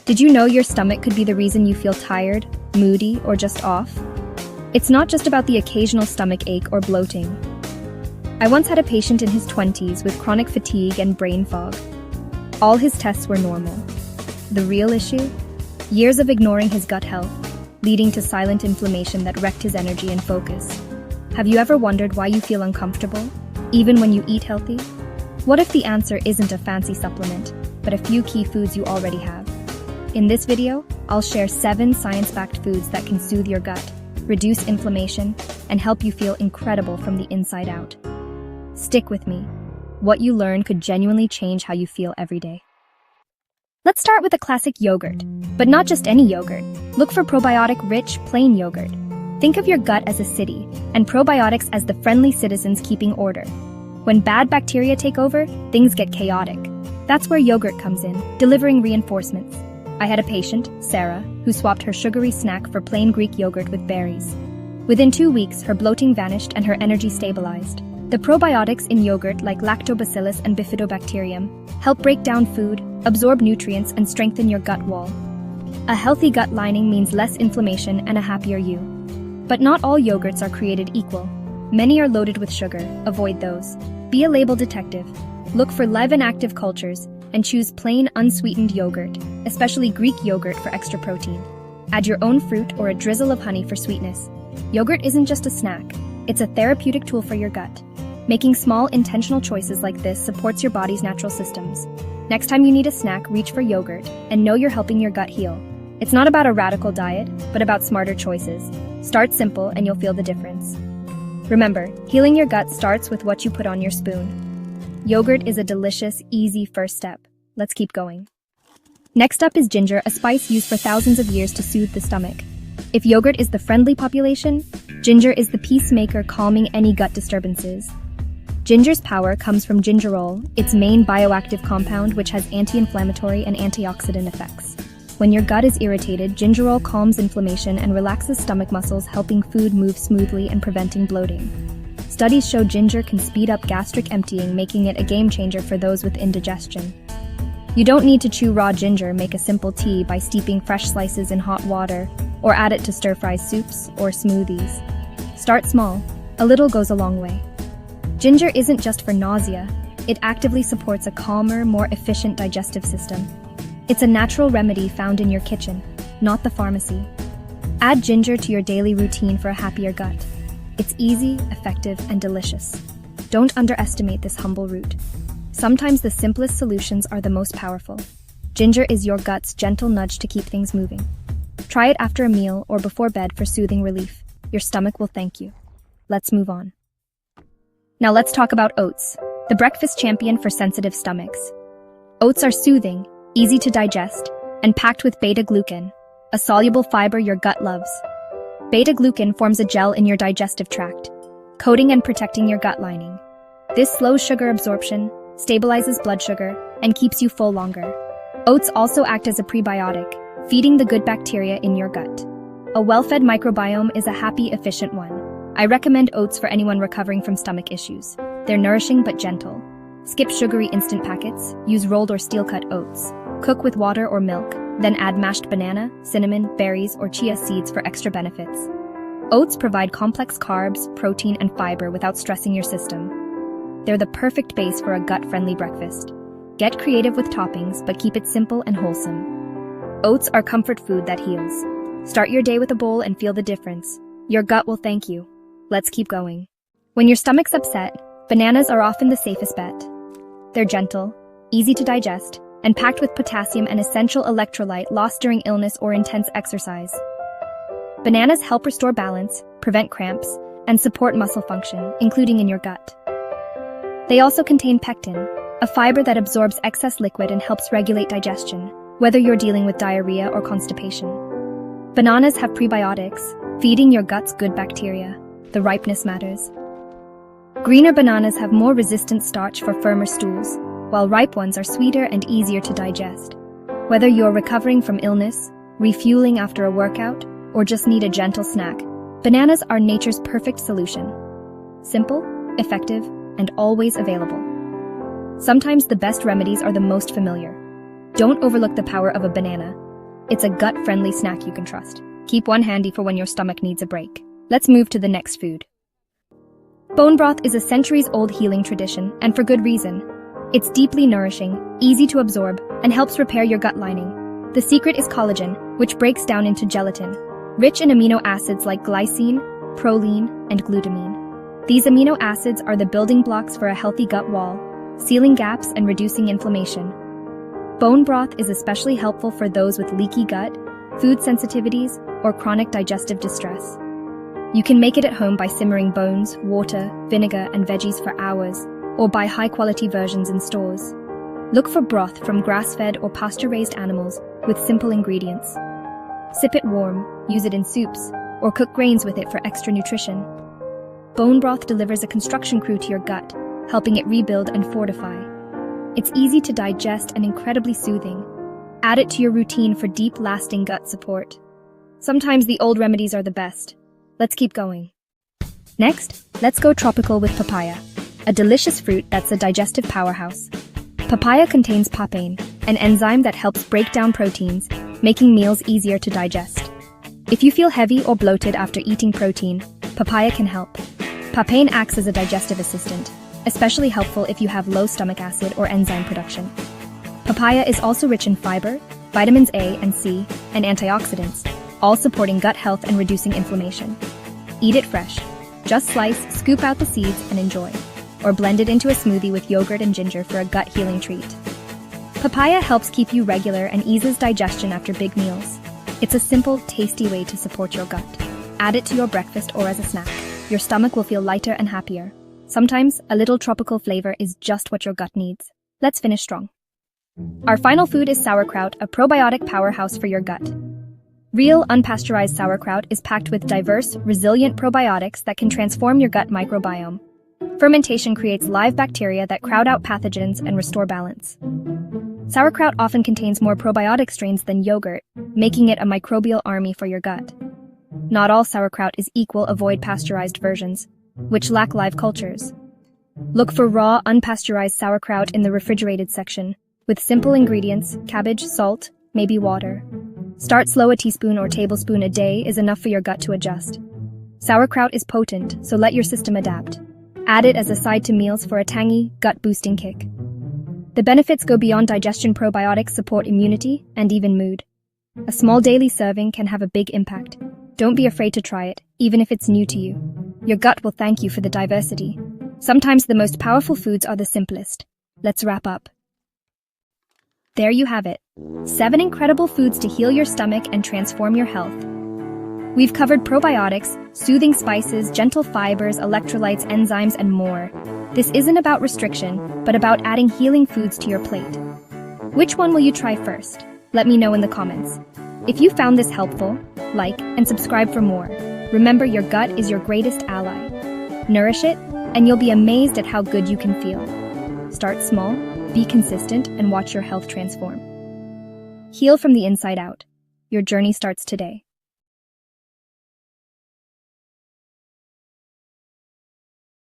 Did you know your stomach could be the reason you feel tired, moody, or just off? It's not just about the occasional stomach ache or bloating. I once had a patient in his 20s with chronic fatigue and brain fog. All his tests were normal. The real issue? Years of ignoring his gut health, leading to silent inflammation that wrecked his energy and focus. Have you ever wondered why you feel uncomfortable, even when you eat healthy? What if the answer isn't a fancy supplement, but a few key foods you already have? In this video, I'll share 7 science-backed foods that can soothe your gut, reduce inflammation, and help you feel incredible from the inside out. Stick with me. What you learn could genuinely change how you feel every day. Let's start with a classic yogurt, but not just any yogurt. Look for probiotic-rich, plain yogurt. Think of your gut as a city, and probiotics as the friendly citizens keeping order. When bad bacteria take over, things get chaotic. That's where yogurt comes in, delivering reinforcements. I had a patient, Sarah, who swapped her sugary snack for plain Greek yogurt with berries. Within 2 weeks, her bloating vanished and her energy stabilized. The probiotics in yogurt like lactobacillus and bifidobacterium help break down food, absorb nutrients, and strengthen your gut wall. A healthy gut lining means less inflammation and a happier you. But not all yogurts are created equal. Many are loaded with sugar. Avoid those. Be a label detective. Look for leaven-active cultures and choose plain, unsweetened yogurt, especially Greek yogurt for extra protein. Add your own fruit or a drizzle of honey for sweetness. Yogurt isn't just a snack. It's a therapeutic tool for your gut. Making small, intentional choices like this supports your body's natural systems. Next time you need a snack, reach for yogurt and know you're helping your gut heal. It's not about a radical diet, but about smarter choices. Start simple and you'll feel the difference. Remember, healing your gut starts with what you put on your spoon. Yogurt is a delicious, easy first step. Let's keep going. Next up is ginger, a spice used for thousands of years to soothe the stomach. If yogurt is the friendly population, ginger is the peacemaker calming any gut disturbances. Ginger's power comes from gingerol, its main bioactive compound which has anti-inflammatory and antioxidant effects. When your gut is irritated, gingerol calms inflammation and relaxes stomach muscles, helping food move smoothly and preventing bloating. Studies show ginger can speed up gastric emptying, making it a game changer for those with indigestion. You don't need to chew raw ginger. Make a simple tea by steeping fresh slices in hot water, or add it to stir-fry soups or smoothies. Start small. A little goes a long way. Ginger isn't just for nausea. It actively supports a calmer, more efficient digestive system. It's a natural remedy found in your kitchen, not the pharmacy. Add ginger to your daily routine for a happier gut. It's easy, effective, and delicious. Don't underestimate this humble root. Sometimes the simplest solutions are the most powerful. Ginger is your gut's gentle nudge to keep things moving. Try it after a meal or before bed for soothing relief. Your stomach will thank you. Let's move on. Now let's talk about oats, the breakfast champion for sensitive stomachs. Oats are soothing, easy to digest, and packed with beta-glucan, a soluble fiber your gut loves. Beta-glucan forms a gel in your digestive tract, coating and protecting your gut lining. This slows sugar absorption, stabilizes blood sugar, and keeps you full longer. Oats also act as a prebiotic, feeding the good bacteria in your gut. A well-fed microbiome is a happy, efficient one. I recommend oats for anyone recovering from stomach issues. They're nourishing but gentle. Skip sugary instant packets, use rolled or steel-cut oats. Cook with water or milk, then add mashed banana, cinnamon, berries, or chia seeds for extra benefits. Oats provide complex carbs, protein, and fiber without stressing your system. They're the perfect base for a gut-friendly breakfast. Get creative with toppings, but keep it simple and wholesome. Oats are comfort food that heals. Start your day with a bowl and feel the difference. Your gut will thank you. Let's keep going. When your stomach's upset, bananas are often the safest bet. They're gentle, easy to digest, and packed with potassium, an essential electrolyte lost during illness or intense exercise. Bananas help restore balance, prevent cramps, and support muscle function, including in your gut. They also contain pectin, a fiber that absorbs excess liquid and helps regulate digestion, whether you're dealing with diarrhea or constipation. Bananas have prebiotics, feeding your gut's good bacteria. The ripeness matters. Greener bananas have more resistant starch for firmer stools, while ripe ones are sweeter and easier to digest. Whether you're recovering from illness, refueling after a workout, or just need a gentle snack, bananas are nature's perfect solution. Simple, effective, and always available. Sometimes the best remedies are the most familiar. Don't overlook the power of a banana. It's a gut-friendly snack you can trust. Keep one handy for when your stomach needs a break. Let's move to the next food. Bone broth is a centuries-old healing tradition, and for good reason. It's deeply nourishing, easy to absorb, and helps repair your gut lining. The secret is collagen, which breaks down into gelatin, rich in amino acids like glycine, proline, and glutamine. These amino acids are the building blocks for a healthy gut wall, sealing gaps and reducing inflammation. Bone broth is especially helpful for those with leaky gut, food sensitivities, or chronic digestive distress. You can make it at home by simmering bones, water, vinegar, and veggies for hours, or buy high-quality versions in stores. Look for broth from grass-fed or pasture-raised animals with simple ingredients. Sip it warm, use it in soups, or cook grains with it for extra nutrition. Bone broth delivers a construction crew to your gut, helping it rebuild and fortify. It's easy to digest and incredibly soothing. Add it to your routine for deep, lasting gut support. Sometimes the old remedies are the best. Let's keep going. Next, let's go tropical with papaya, a delicious fruit that's a digestive powerhouse. Papaya contains papain, an enzyme that helps break down proteins, making meals easier to digest. If you feel heavy or bloated after eating protein, papaya can help. Papain acts as a digestive assistant, especially helpful if you have low stomach acid or enzyme production. Papaya is also rich in fiber, vitamins A and C, and antioxidants, all supporting gut health and reducing inflammation. Eat it fresh. Just slice, scoop out the seeds, and enjoy. Or blend it into a smoothie with yogurt and ginger for a gut-healing treat. Papaya helps keep you regular and eases digestion after big meals. It's a simple, tasty way to support your gut. Add it to your breakfast or as a snack. Your stomach will feel lighter and happier. Sometimes, a little tropical flavor is just what your gut needs. Let's finish strong. Our final food is sauerkraut, a probiotic powerhouse for your gut. Real, unpasteurized sauerkraut is packed with diverse, resilient probiotics that can transform your gut microbiome. Fermentation creates live bacteria that crowd out pathogens and restore balance. Sauerkraut often contains more probiotic strains than yogurt, making it a microbial army for your gut. Not all sauerkraut is equal. Avoid pasteurized versions, which lack live cultures. Look for raw, unpasteurized sauerkraut in the refrigerated section, with simple ingredients, cabbage, salt, maybe water. Start slow. A teaspoon or tablespoon a day is enough for your gut to adjust. Sauerkraut is potent, so let your system adapt. Add it as a side to meals for a tangy, gut-boosting kick. The benefits go beyond digestion. Probiotics support immunity and even mood. A small daily serving can have a big impact. Don't be afraid to try it, even if it's new to you. Your gut will thank you for the diversity. Sometimes the most powerful foods are the simplest. Let's wrap up. There you have it. 7 incredible foods to heal your stomach and transform your health. We've covered probiotics, soothing spices, gentle fibers, electrolytes, enzymes, and more. This isn't about restriction, but about adding healing foods to your plate. Which one will you try first? Let me know in the comments. If you found this helpful, like and subscribe for more. Remember, your gut is your greatest ally. Nourish it, and you'll be amazed at how good you can feel. Start small, be consistent, and watch your health transform. Heal from the inside out. Your journey starts today.